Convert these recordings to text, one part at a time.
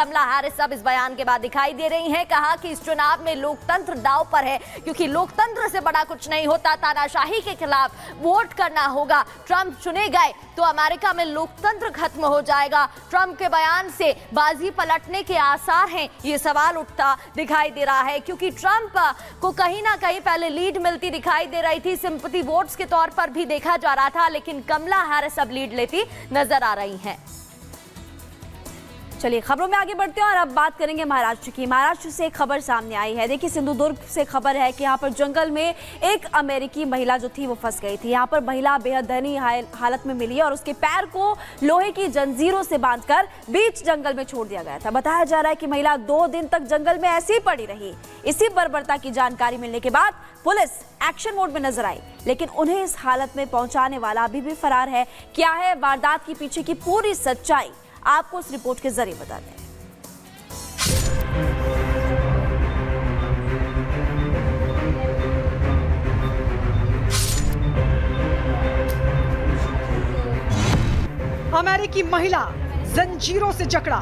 कमला Harris अब इस बयान के बाद दिखाई दे रही हैं। कहा कि इस चुनाव में लोकतंत्र दांव पर है, क्योंकि लोकतंत्र से बड़ा कुछ नहीं होता। तानाशाही के खिलाफ वोट करना होगा। ट्रंप चुने गए तो अमेरिका में लोकतंत्र खत्म हो जाएगा। ट्रंप के बयान से बाजी पलटने के आसार हैं, ये सवाल उठता दिखाई दे रहा है, क्योंकि ट्रंप को कहीं ना कहीं पहले लीड मिलती दिखाई दे रही थी, सिंपैथी वोट्स के तौर पर भी देखा जा रहा था, लेकिन कमला हैरिस अब लीड लेती नजर आ रही हैं। चलिए खबरों में आगे बढ़ते हैं और अब बात करेंगे महाराष्ट्र की। महाराष्ट्र से एक खबर सामने आई है। देखिए, सिंधुदुर्ग से खबर है कि यहाँ पर जंगल में एक अमेरिकी महिला जो थी वो फंस गई थी। यहाँ पर महिला बेहद दयनीय हालत में मिली और उसके पैर को लोहे की जंजीरों से बांधकर बीच जंगल में छोड़ दिया गया था। बताया जा रहा है कि महिला 2 दिन तक जंगल में ऐसी ही पड़ी रही। इसी बर्बरता की जानकारी मिलने के बाद पुलिस एक्शन मोड में नजर आई, लेकिन उन्हें इस हालत में पहुंचाने वाला अभी भी फरार है। क्या है वारदात के पीछे की पूरी सच्चाई, आपको इस रिपोर्ट के जरिए बता दें। अमेरिकी महिला जंजीरों से जकड़ा,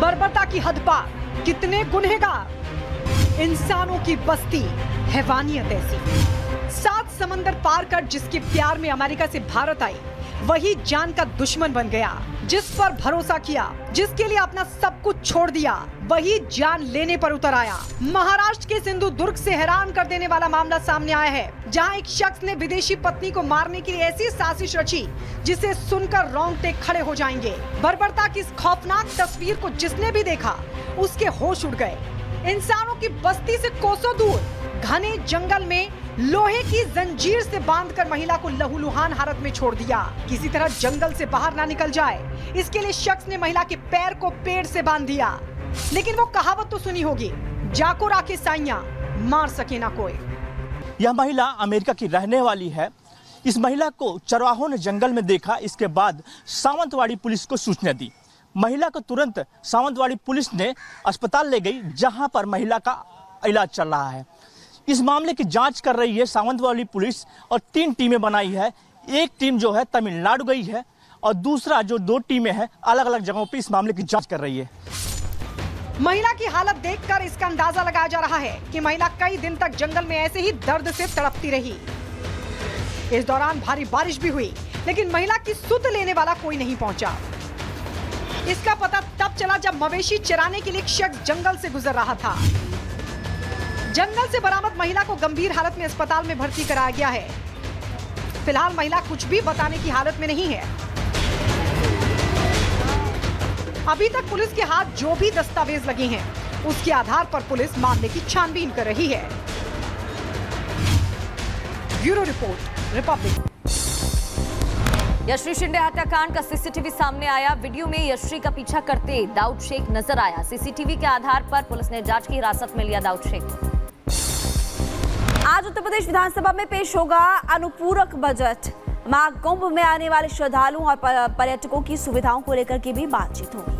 बर्बरता की हद पार, कितने गुनहगार, इंसानों की बस्ती, हैवानियत ऐसी। 7 समंदर पार कर जिसके प्यार में अमेरिका से भारत आई, वही जान का दुश्मन बन गया। जिस पर भरोसा किया, जिसके लिए अपना सब कुछ छोड़ दिया, वही जान लेने पर उतर आया। महाराष्ट्र के सिंधुदुर्ग से हैरान कर देने वाला मामला सामने आया है, जहां एक शख्स ने विदेशी पत्नी को मारने के लिए ऐसी साजिश रची जिसे सुनकर रोंगटे खड़े हो जाएंगे। बर्बरता की इस खौफनाक तस्वीर को जिसने भी देखा उसके होश उड़ गए। इंसानों की बस्ती से कोसों दूर घने जंगल में लोहे की जंजीर से बांधकर महिला को लहूलुहान हालत में छोड़ दिया। किसी तरह जंगल से बाहर ना निकल जाए, इसके लिए शख्स ने महिला के पैर को पेड़ से बांध दिया। लेकिन वो कहावत तो सुनी होगी, जाको राखे साइयां, मार सके ना कोई। यह महिला अमेरिका की रहने वाली है। इस महिला को चरवाहों ने जंगल में देखा। इसके बाद सावंतवाड़ी पुलिस को सूचना दी। महिला को तुरंत सावंतवाड़ी पुलिस ने अस्पताल ले गई, जहां पर महिला का इलाज चल रहा है। इस मामले की जांच कर रही है सावंतवाड़ी पुलिस और 3 टीमें बनाई है। एक टीम जो है तमिलनाडु गई है और दूसरा जो 2 टीमें हैं अलग अलग जगहों पर इस मामले की जांच कर रही है। महिला की हालत देखकर इसका अंदाजा लगाया जा रहा है कि महिला कई दिन तक जंगल में ऐसे ही दर्द से तड़पती रही। इस दौरान भारी बारिश भी हुई, लेकिन महिला की सुध लेने वाला कोई नहीं पहुंचा। इसका पता तब चला जब मवेशी चराने के लिए एक शख्स जंगल से गुजर रहा था। जंगल से बरामद महिला को गंभीर हालत में अस्पताल में भर्ती कराया गया है। फिलहाल महिला कुछ भी बताने की हालत में नहीं है। अभी तक पुलिस के हाथ जो भी दस्तावेज लगे हैं, उसके आधार पर पुलिस मामले की छानबीन कर रही है। Bureau report, Republic. Yashree Shinde हत्याकांड का सीसीटीवी सामने आया। वीडियो में यश्री का पीछा करते दाऊद शेख नजर आया। सीसीटीवी के आधार पर पुलिस ने जांच की हिरासत में लिया दाऊद शेख। आज उत्तर प्रदेश विधानसभा में पेश होगा अनुपूरक बजट। महाकुंभ में आने वाले श्रद्धालुओं और पर्यटकों की सुविधाओं को लेकर के भी बातचीत होगी।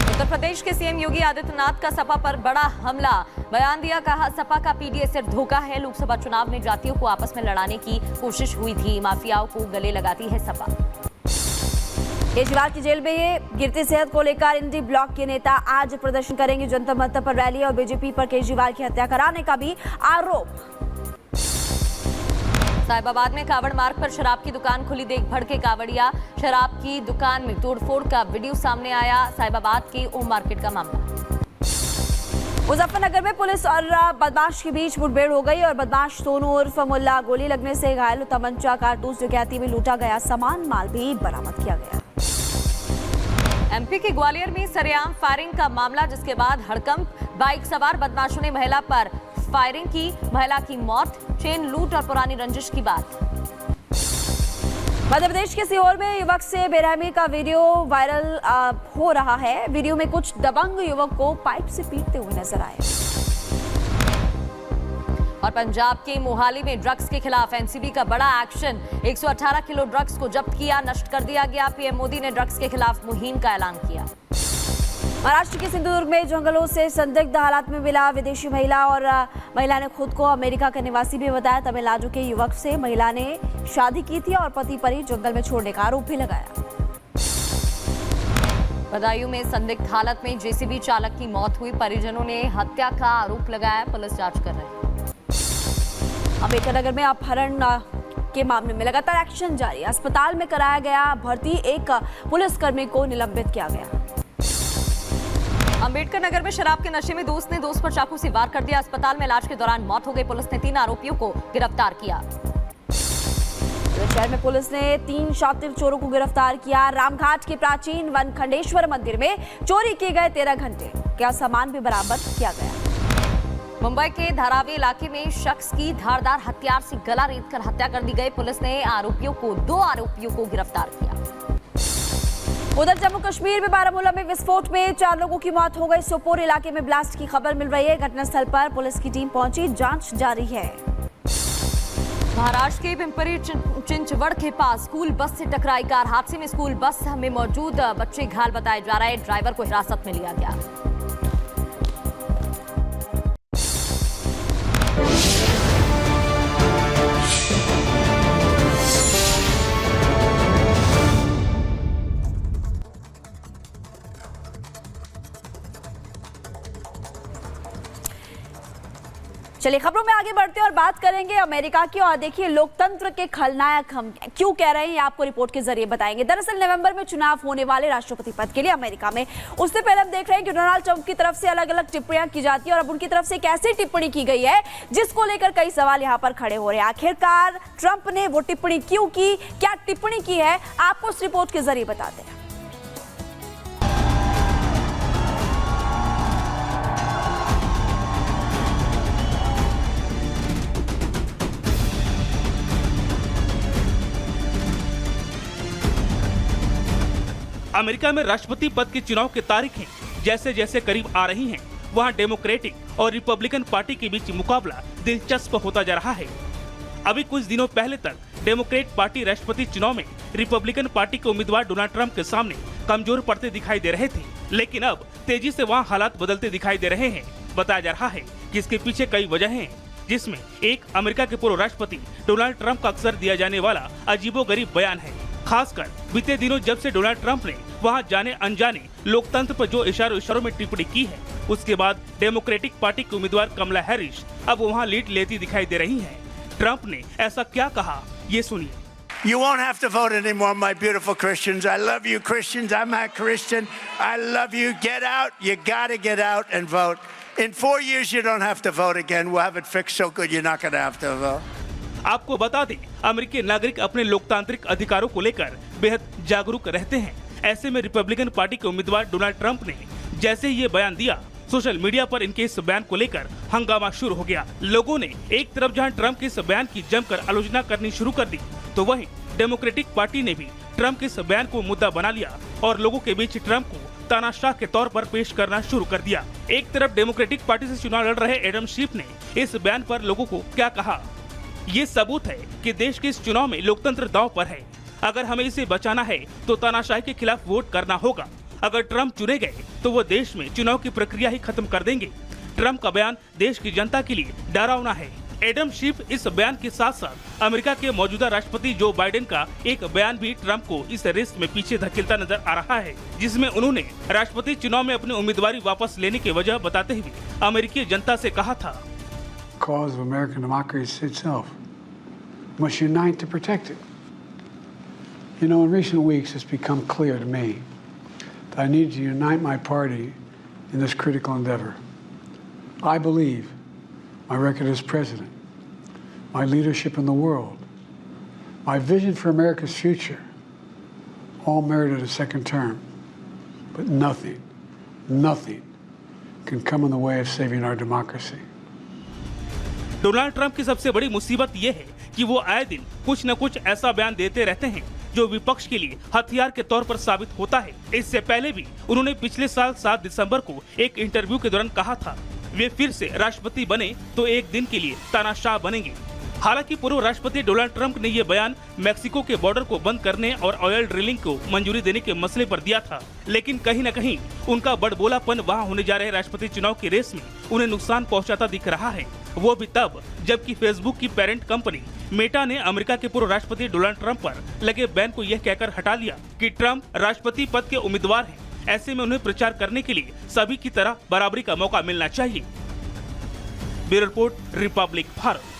उत्तर प्रदेश के सीएम योगी आदित्यनाथ का सपा पर बड़ा हमला। बयान दिया, कहा सपा का पीडीए सिर्फ धोखा है। लोकसभा चुनाव में जातियों को आपस में लड़ाने की कोशिश हुई थी। माफियाओं को गले लगाती है सपा। केजरीवाल की जेल में गिरती सेहत को लेकर इंडी ब्लॉक के नेता आज प्रदर्शन करेंगे। जंतर मंतर पर रैली और बीजेपी पर केजरीवाल की हत्या कराने का भी आरोप। साहिबाबाद में कावड़ मार्ग पर शराब की दुकान खुली, देख भड़के कावड़िया। शराब की दुकान में तोड़फोड़ का वीडियो सामने आया। साहिबाबाद के ओम मार्केट का मामला। मुजफ्फरनगर में पुलिस और बदमाश के बीच मुठभेड़ हो गई और बदमाश सोनू उर्फ मुल्ला गोली लगने से घायल। तमंचा, कारतूस डकैती में लूटा गया सामान, माल भी बरामद किया गया। एमपी के ग्वालियर में सरेआम फायरिंग का मामला, जिसके बाद हड़कंप। बाइक सवार बदमाशों ने महिला पर फायरिंग की, महिला की मौत। चेन लूट और पुरानी रंजिश की बात। मध्य प्रदेश के सीहोर में युवक से बेरहमी का वीडियो वायरल हो रहा है। वीडियो में कुछ दबंग युवक को पाइप से पीटते हुए नजर आए। और पंजाब के मोहाली में ड्रग्स के खिलाफ एनसीबी का बड़ा एक्शन। 118 किलो ड्रग्स को जब्त किया, नष्ट कर दिया गया। पीएम मोदी ने ड्रग्स के खिलाफ मुहिम का ऐलान किया। महाराष्ट्र के सिंधुदुर्ग में जंगलों से संदिग्ध हालात में मिला विदेशी महिला और महिला ने खुद को अमेरिका का निवासी भी बताया। तमिलनाडु के युवक से महिला ने शादी की थी और पति परी जंगल में छोड़ने का आरोप भी लगाया। बदायूं में संदिग्ध हालत में जेसीबी चालक की मौत हुई। परिजनों ने हत्या का आरोप लगाया। पुलिस जांच कर रही है। अम्बेडकर नगर में अपहरण के मामले में लगातार एक्शन जारी। अस्पताल में कराया गया भर्ती, एक पुलिसकर्मी को निलंबित किया गया। अम्बेडकर नगर में शराब के नशे में दोस्त ने दोस्त पर चाकू से वार कर दिया। अस्पताल में इलाज के दौरान मौत हो गई। पुलिस ने 3 आरोपियों को गिरफ्तार किया। शहर में पुलिस ने 3 शातिर चोरों को गिरफ्तार किया। रामघाट के प्राचीन वनखंडेश्वर मंदिर में चोरी किए गए 13 घंटे का सामान भी बरामद किया गया। मुंबई के धारावी इलाके में शख्स की धारदार हथियार से गला रेतकर हत्या कर दी गई। पुलिस ने 2 आरोपियों को गिरफ्तार किया। उधर जम्मू कश्मीर में बारामूला में विस्फोट में 4 लोगों की मौत हो गई। सोपोर इलाके में ब्लास्ट की खबर मिल रही है। घटनास्थल पर पुलिस की टीम पहुंची, जांच जारी है। महाराष्ट्र के पिंपरी चिंचवड़ के पास स्कूल बस से टकराई कार। हादसे में स्कूल बस में मौजूद बच्चे घायल बताए जा रहे हैं। ड्राइवर को हिरासत में लिया गया। चलिए खबरों में आगे बढ़ते हैं और बात करेंगे अमेरिका की। और देखिए, लोकतंत्र के खलनायक हम क्यों कह रहे हैं, ये आपको रिपोर्ट के जरिए बताएंगे। दरअसल नवंबर में चुनाव होने वाले राष्ट्रपति पद के लिए अमेरिका में, उससे पहले हम देख रहे हैं कि डोनाल्ड ट्रंप की तरफ से अलग अलग टिप्पणियां की जाती है और अब उनकी तरफ से एक ऐसी टिप्पणी की गई है जिसको लेकर कई सवाल यहाँ पर खड़े हो रहे हैं। आखिरकार ट्रंप ने वो टिप्पणी क्यों की, क्या टिप्पणी की है, आपको इस रिपोर्ट के जरिए बताते हैं। अमेरिका में राष्ट्रपति पद के चुनाव की तारीखें जैसे जैसे करीब आ रही हैं, वहां डेमोक्रेटिक और रिपब्लिकन पार्टी के बीच मुकाबला दिलचस्प होता जा रहा है। अभी कुछ दिनों पहले तक डेमोक्रेट पार्टी राष्ट्रपति चुनाव में रिपब्लिकन पार्टी के उम्मीदवार डोनाल्ड ट्रंप के सामने कमजोर पड़ते दिखाई दे रहे थे, लेकिन अब तेजी से वहां हालात बदलते दिखाई दे रहे हैं। बताया जा रहा है कि इसके पीछे कई वजहें हैं, जिसमें एक अमेरिका के पूर्व राष्ट्रपति डोनाल्ड ट्रंप का अक्सर दिया जाने वाला अजीबोगरीब बयान है। खासकर बीते दिनों जब से डोनाल्ड ट्रंप ने वहां जाने अनजाने लोकतंत्र पर जो इशारों में टिप्पणी की है, उसके बाद डेमोक्रेटिक पार्टी के उम्मीदवार कमला हैरिस अब वहां लीड लेती दिखाई दे रही हैं। ट्रंप ने ऐसा क्या कहा, ये सुनिए। You won't have to vote anymore, my beautiful Christians. I love you, Christians. I'm a Christian. I love you. Get out. You got to get out and vote. In 4 years, you don't have to vote again. We'll have it fixed so good you're not going to have to vote. आपको बता दें, अमेरिकी नागरिक अपने लोकतांत्रिक अधिकारों को लेकर बेहद जागरूक रहते हैं। ऐसे में रिपब्लिकन पार्टी के उम्मीदवार डोनाल्ड ट्रंप ने जैसे ही ये बयान दिया, सोशल मीडिया पर इनके इस बयान को लेकर हंगामा शुरू हो गया। लोगों ने एक तरफ जहां ट्रंप के इस बयान की जमकर आलोचना करनी शुरू कर दी, तो वहीं डेमोक्रेटिक पार्टी ने भी ट्रंप के इस बयान को मुद्दा बना लिया और लोगों के बीच ट्रंप को तानाशाह के तौर पर पेश करना शुरू कर दिया। एक तरफ डेमोक्रेटिक पार्टी से चुनाव लड़ रहे एडम शीफ ने इस बयान पर लोगों को क्या कहा। ये सबूत है कि देश के इस चुनाव में लोकतंत्र दांव पर है। अगर हमें इसे बचाना है तो तानाशाही के खिलाफ वोट करना होगा। अगर ट्रंप चुने गए तो वो देश में चुनाव की प्रक्रिया ही खत्म कर देंगे। ट्रंप का बयान देश की जनता के लिए डरावना है। एडम शीफ इस बयान के साथ साथ अमेरिका के मौजूदा राष्ट्रपति जो बाइडेन का एक बयान भी ट्रंप को इस रेस में पीछे धकेलता नजर आ रहा है, जिसमें उन्होंने राष्ट्रपति चुनाव में अपनी उम्मीदवारी वापस लेने की वजह बताते हुए अमेरिकी जनता से कहा था, cause of American democracy itself must unite to protect it. You know, in recent weeks it's become clear to me that I need to unite my party in this critical endeavor. I believe my record as president, my leadership in the world, my vision for America's future all merited a second term, but nothing can come in the way of saving our democracy. Donald Trump की सबसे बड़ी मुसीबत ये है कि वो आए दिन कुछ न कुछ ऐसा बयान देते रहते हैं जो विपक्ष के लिए हथियार के तौर पर साबित होता है। इससे पहले भी उन्होंने पिछले साल 7 दिसंबर को एक इंटरव्यू के दौरान कहा था, वे फिर से राष्ट्रपति बने तो एक दिन के लिए तानाशाह बनेंगे। हालांकि पूर्व राष्ट्रपति डोनाल्ड ट्रंप ने ये बयान मैक्सिको के बॉर्डर को बंद करने और ऑयल ड्रिलिंग को मंजूरी देने के मसले पर दिया था, लेकिन कहीं न कहीं उनका बड़बोलापन वहां होने जा रहे राष्ट्रपति चुनाव की रेस में उन्हें नुकसान पहुंचाता दिख रहा है। वो भी तब जबकि फेसबुक की पेरेंट कंपनी मेटा ने अमेरिका के पूर्व राष्ट्रपति डोनाल्ड ट्रंप पर लगे बैन को यह कहकर हटा लिया कि ट्रंप राष्ट्रपति पद के उम्मीदवार हैं। ऐसे में उन्हें प्रचार करने के लिए सभी की तरह बराबरी का मौका मिलना चाहिए। Bureau report, Republic Bharat.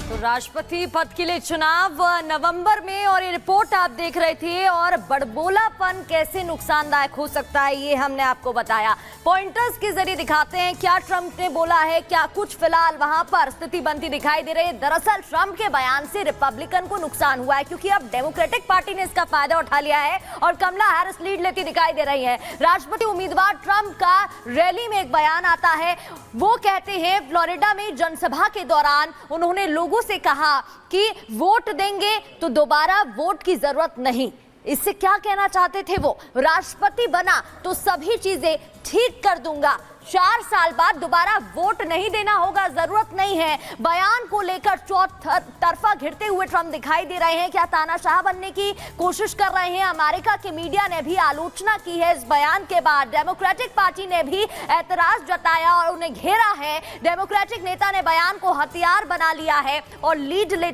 तो राष्ट्रपति पद के लिए चुनाव नवंबर में और ये रिपोर्ट आप देख रहे थे, और बड़बोलापन कैसे नुकसानदायक हो सकता है ये हमने आपको बताया। पॉइंटर्स के जरिए दिखाते हैं क्या ट्रंप ने बोला है, क्या कुछ फिलहाल वहां पर स्थिति बनती दिखाई दे रही है। दरअसल ट्रंप के बयान से रिपब्लिकन को नुकसान हुआ है, क्योंकि अब डेमोक्रेटिक पार्टी ने इसका फायदा उठा लिया है और कमला हैरिस लीड लेती दिखाई दे रही है। राष्ट्रपति उम्मीदवार ट्रंप का रैली में एक बयान आता है, वो कहते हैं फ्लोरिडा में जनसभा के दौरान उन्होंने लोगों से कहा कि वोट देंगे तो दोबारा वोट की जरूरत नहीं। इससे क्या कहना चाहते थे वो, राष्ट्रपति बना तो सभी चीजें ठीक कर दूंगा, 4 साल बाद दोबारा वोट नहीं देना होगा, जरूरत नहीं है। बयान को लेकर चौतरफा घिरते हुए ट्रंप दिखाई दे रहे हैं। क्या तानाशाह बनने की कोशिश कर रहे हैं? अमेरिका की मीडिया ने भी आलोचना की है इस बयान के बाद। डेमोक्रेटिक पार्टी ने भी ऐतराज जताया और उन्हें घेरा है। डेमोक्रेटिक नेता ने बयान को हथियार बना लिया है और लीड लेती